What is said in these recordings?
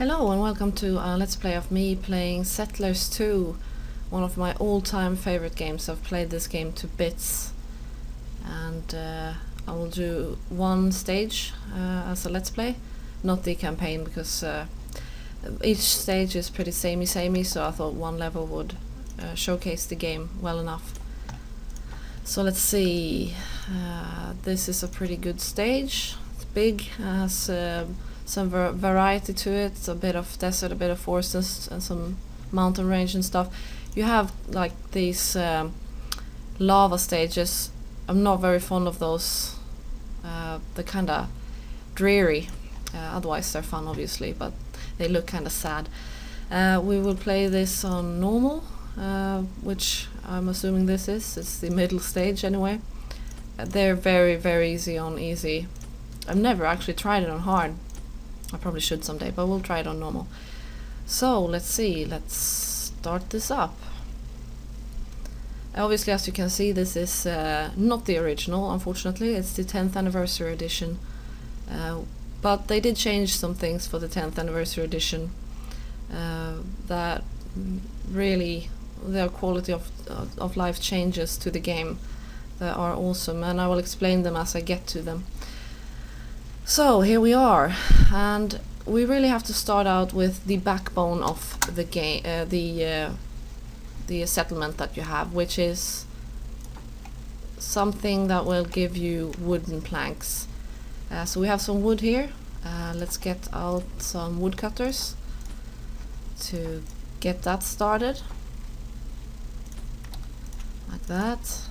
Hello and welcome to a Let's Play of me playing Settlers 2, one of my all-time favorite games. I've played this game to bits, and I will do one stage as a Let's Play, not the campaign, because each stage is pretty samey, so I thought one level would showcase the game well enough. So let's see, this is a pretty good stage. It's big, has some variety to it. It's a bit of desert, a bit of forests, and some mountain range and stuff. You have like these lava stages. I'm not very fond of those. They're kind of dreary. Otherwise they're fun, obviously, but they look kind of sad. We will play this on normal, which I'm assuming this is. It's the middle stage anyway. They're very easy on easy. I've never actually tried it on hard. I probably should someday, but we'll try it on normal. So let's see, let's start this up. Obviously, as you can see, this is not the original, unfortunately. It's the 10th anniversary edition, but they did change some things for the 10th anniversary edition that really, their quality of life changes to the game that are awesome, and I will explain them as I get to them. So here we are, and we really have to start out with the backbone of the game, the settlement that you have, which is something that will give you wooden planks. So we have some wood here. Let's get out some woodcutters to get that started, like that.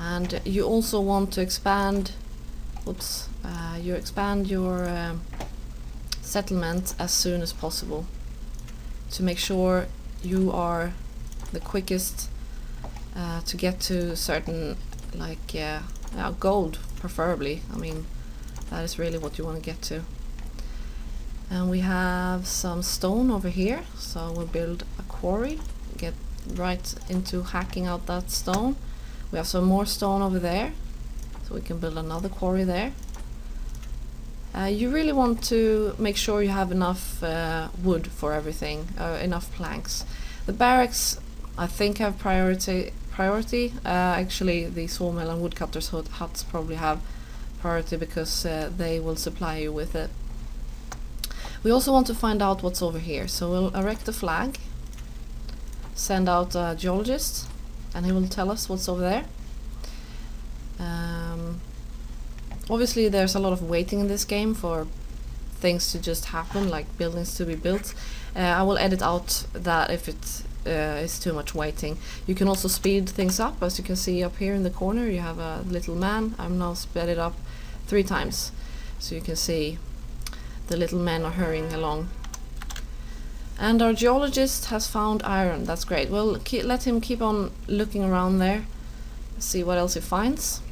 And you also want to expand, you expand your settlement as soon as possible to make sure you are the quickest to get to certain, like gold, preferably. I mean, that is really what you want to get to. And we have some stone over here, so we'll build a quarry, get right into hacking out that stone. We have some more stone over there, so we can build another quarry there. You really want to make sure you have enough wood for everything, enough planks. The barracks, I think, have priority. Actually, the sawmill and woodcutters' huts probably have priority because they will supply you with it. We also want to find out what's over here, so we'll erect a flag, send out a geologist, and he will tell us what's over there. Obviously there's a lot of waiting in this game for things to just happen, like buildings to be built. I will edit out that if it is too much waiting. You can also speed things up, as you can see up here in the corner. You have a little man. I'm now sped it up 3 times, so you can see the little men are hurrying along. And our geologist has found iron. That's great. We'll let him keep on looking around there, see what else he finds.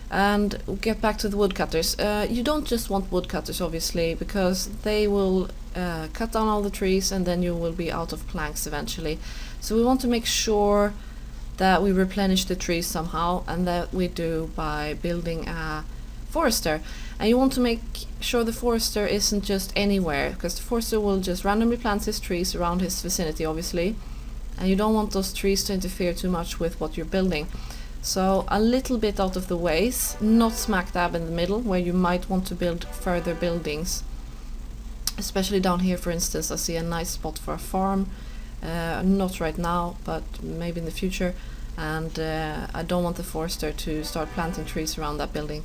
And we'll get back to the woodcutters. You don't just want woodcutters, obviously, because they will cut down all the trees and then you will be out of planks eventually. So we want to make sure that we replenish the trees somehow, and that we do by building a forester. And you want to make sure the forester isn't just anywhere, because the forester will just randomly plant his trees around his vicinity, obviously, and you don't want those trees to interfere too much with what you're building. So a little bit out of the ways, not smack dab in the middle where you might want to build further buildings. Especially down here, for instance, I see a nice spot for a farm. Not right now, but maybe in the future. And I don't want the forester to start planting trees around that building,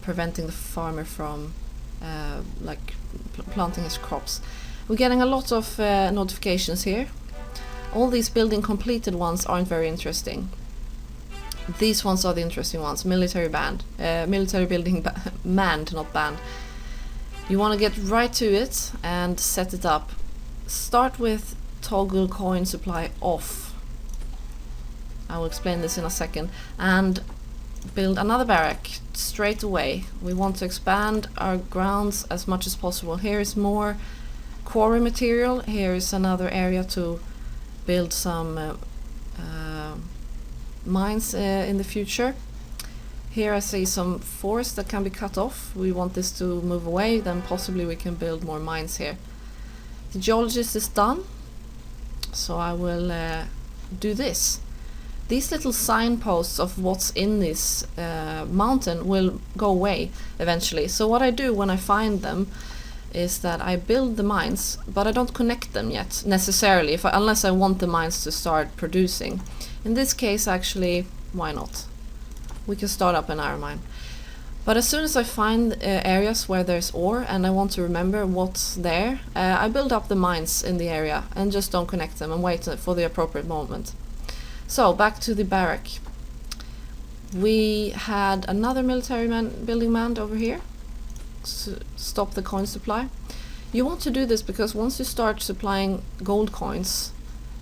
preventing the farmer from planting his crops. We're getting a lot of notifications here. All these building completed ones aren't very interesting. These ones are the interesting ones. Military building manned, not banned. You want to get right to it and set it up. Start with toggle coin supply off. I will explain this in a second. And build another barrack straight away. We want to expand our grounds as much as possible. Here is more quarry material. Here is another area to build some mines in the future. Here I see some forest that can be cut off. We want this to move away, then possibly we can build more mines here. The geologist is done, so I will do this. These little signposts of what's in this mountain will go away eventually. So what I do when I find them is that I build the mines, but I don't connect them yet necessarily, unless I want the mines to start producing. In this case, actually, why not? We can start up an iron mine. But as soon as I find areas where there's ore and I want to remember what's there, I build up the mines in the area and just don't connect them and wait for the appropriate moment. So back to the barrack. We had another military building manned over here to stop the coin supply. You want to do this because once you start supplying gold coins,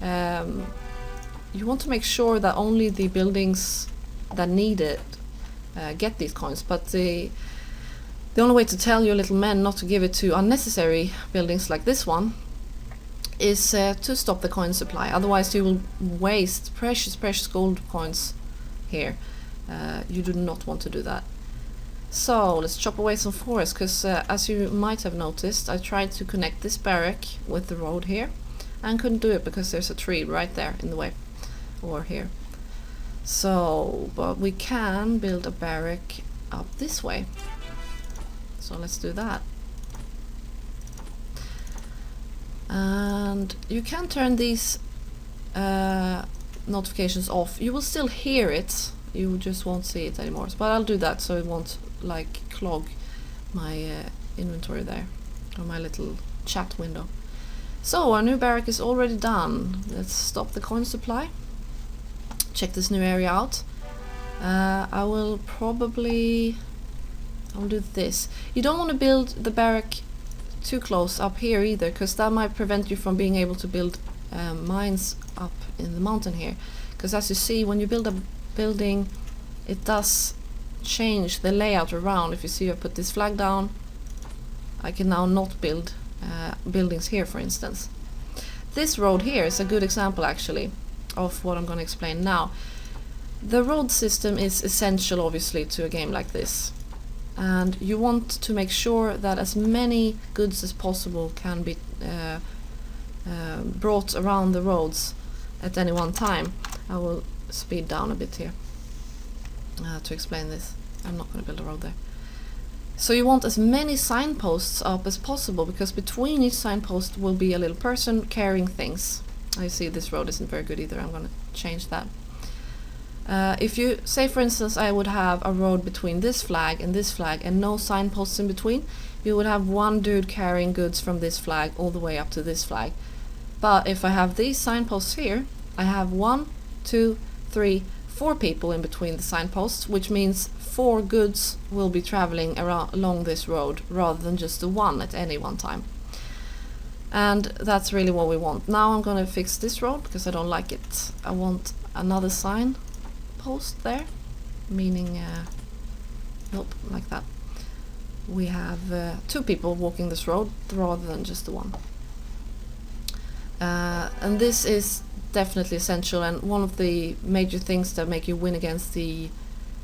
you want to make sure that only the buildings that need it get these coins. But the only way to tell your little men not to give it to unnecessary buildings like this one is to stop the coin supply. Otherwise you will waste precious gold coins here. You do not want to do that. So let's chop away some forest, because as you might have noticed, I tried to connect this barrack with the road here and couldn't do it because there's a tree right there in the way, or here. So, but we can build a barrack up this way. So let's do that. And you can turn these notifications off. You will still hear it, you just won't see it anymore. But I'll do that so it won't like clog my inventory there, or my little chat window. So our new barrack is already done. Let's stop the coin supply. Check this new area out. I'll do this. You don't want to build the barrack too close up here either, because that might prevent you from being able to build mines up in the mountain here. Because as you see, when you build a building, it does change the layout around. If you see, I put this flag down, I can now not build buildings here, for instance. This road here is a good example actually of what I'm going to explain now. The road system is essential obviously to a game like this, and you want to make sure that as many goods as possible can be brought around the roads at any one time. I will speed down a bit here to explain this. I'm not going to build a road there. So you want as many signposts up as possible, because between each signpost will be a little person carrying things. I see this road isn't very good either. I'm going to change that. If you say, for instance, I would have a road between this flag and no signposts in between, you would have one dude carrying goods from this flag all the way up to this flag. But if I have these signposts here, I have 1, 2, 3, 4 people in between the signposts, which means 4 goods will be traveling along this road rather than just the one at any one time. And that's really what we want. Now I'm going to fix this road because I don't like it. I want another sign post there, meaning nope, like that. We have 2 people walking this road rather than just the one. And this is definitely essential, and one of the major things that make you win against the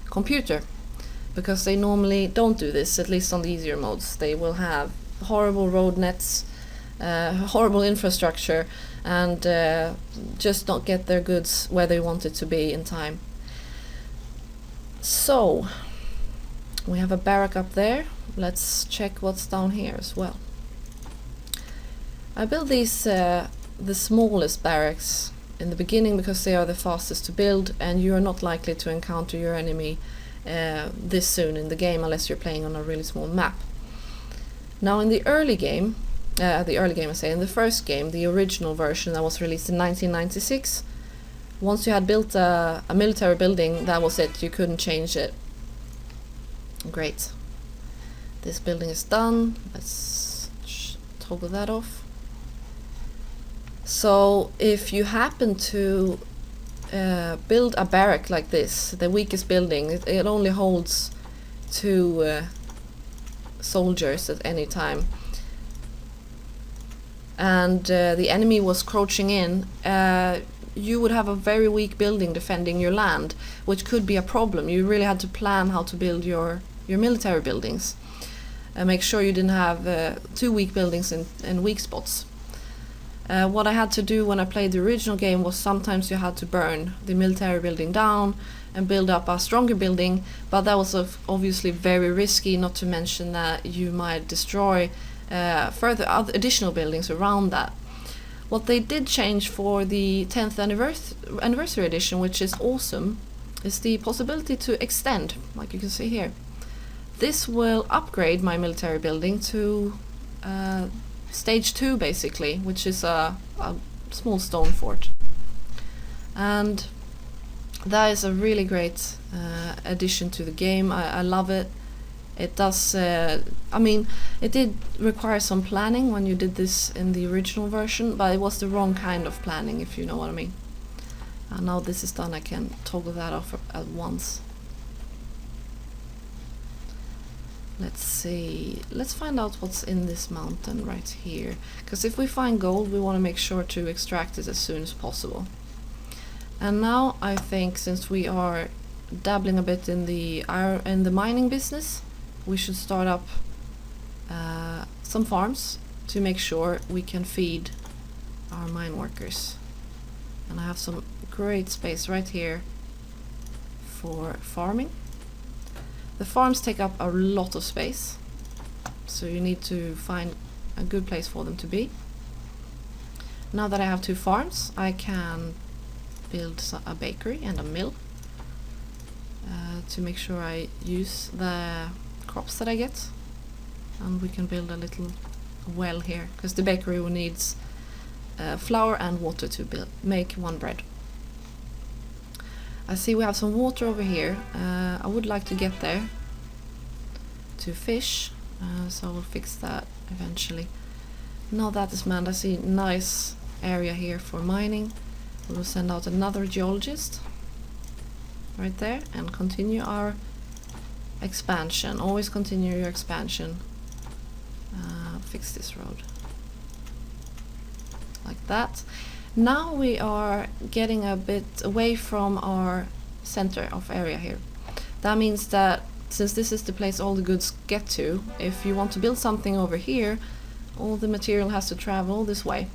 computer, because they normally don't do this, at least on the easier modes. They will have horrible road nets, horrible infrastructure, and just not get their goods where they want it to be in time. So we have a barrack up there. Let's check what's down here as well. I build these the smallest barracks in the beginning because they are the fastest to build, and you are not likely to encounter your enemy this soon in the game unless you're playing on a really small map. Now in the early game, in the first game, the original version that was released in 1996, once you had built a military building, that was it, you couldn't change it. Great. This building is done. Let's toggle that off. So if you happen to build a barrack like this, the weakest building, it only holds 2 soldiers at any time, and the enemy was crouching in, you would have a very weak building defending your land, which could be a problem. You really had to plan how to build your military buildings and make sure you didn't have too weak buildings in weak spots. What I had to do when I played the original game was sometimes you had to burn the military building down and build up a stronger building, but that was obviously very risky, not to mention that you might destroy further additional buildings around that. What they did change for the 10th anniversary edition, which is awesome, is the possibility to extend, like you can see here. This will upgrade my military building to stage 2 basically, which is a small stone fort. And that is a really great addition to the game. I love it. It does, I mean, it did require some planning when you did this in the original version, but it was the wrong kind of planning, if you know what I mean. And now this is done, I can toggle that off at once. Let's see, let's find out what's in this mountain right here, because if we find gold we want to make sure to extract it as soon as possible. And now I think, since we are dabbling a bit in the mining business, we should start up some farms to make sure we can feed our mine workers. And I have some great space right here for farming. The farms take up a lot of space, so you need to find a good place for them to be. Now that I have 2 farms, I can build a bakery and a mill to make sure I use the crops that I get. And we can build a little well here, because the bakery needs flour and water to make one bread. I see we have some water over here. I would like to get there to fish, so I will fix that eventually. Now that is manned, I see nice area here for mining. We will send out another geologist right there and continue our expansion. Always continue your expansion. Fix this road like that. Now we are getting a bit away from our center of area here. That means that since this is the place all the goods get to, if you want to build something over here, all the material has to travel this way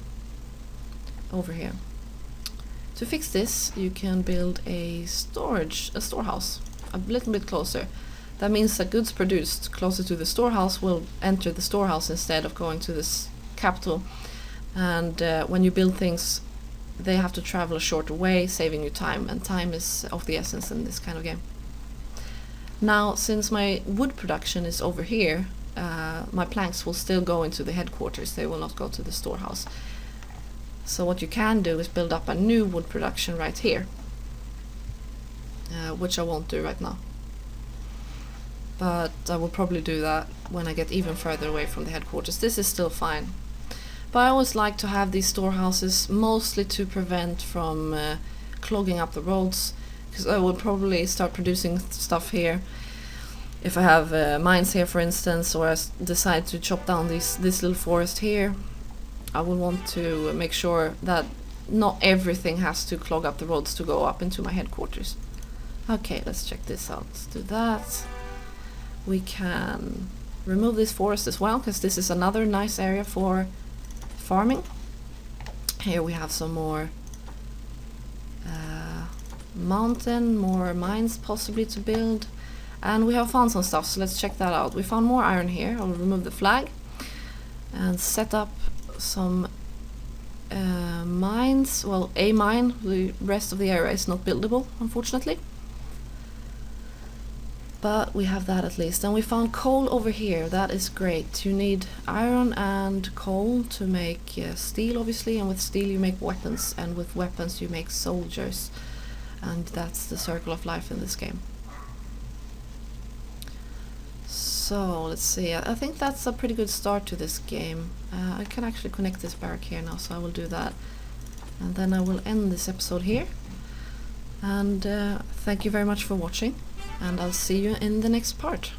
over here. To fix this, you can build a storehouse a little bit closer. That means that goods produced closer to the storehouse will enter the storehouse instead of going to this capital. And when you build things, they have to travel a shorter way, saving you time, and time is of the essence in this kind of game. Now, since my wood production is over here, my planks will still go into the headquarters. They will not go to the storehouse. So what you can do is build up a new wood production right here, which I won't do right now. But I will probably do that when I get even further away from the headquarters. This is still fine. But I always like to have these storehouses mostly to prevent from clogging up the roads, because I will probably start producing stuff here. If I have mines here, for instance, or I decide to chop down this little forest here, I will want to make sure that not everything has to clog up the roads to go up into my headquarters. Okay, let's check this out. Let's do that. We can remove this forest as well, because this is another nice area for farming. Here we have some more mountain, more mines possibly to build, and we have found some stuff, so let's check that out. We found more iron here. I'll remove the flag and set up some mines. Well, a mine. The rest of the area is not buildable, unfortunately. But we have that at least. And we found coal over here. That is great. You need iron and coal to make steel, obviously. And with steel you make weapons. And with weapons you make soldiers. And that's the circle of life in this game. So, let's see. I think that's a pretty good start to this game. I can actually connect this barrack here now, so I will do that. And then I will end this episode here. And thank you very much for watching. And I'll see you in the next part.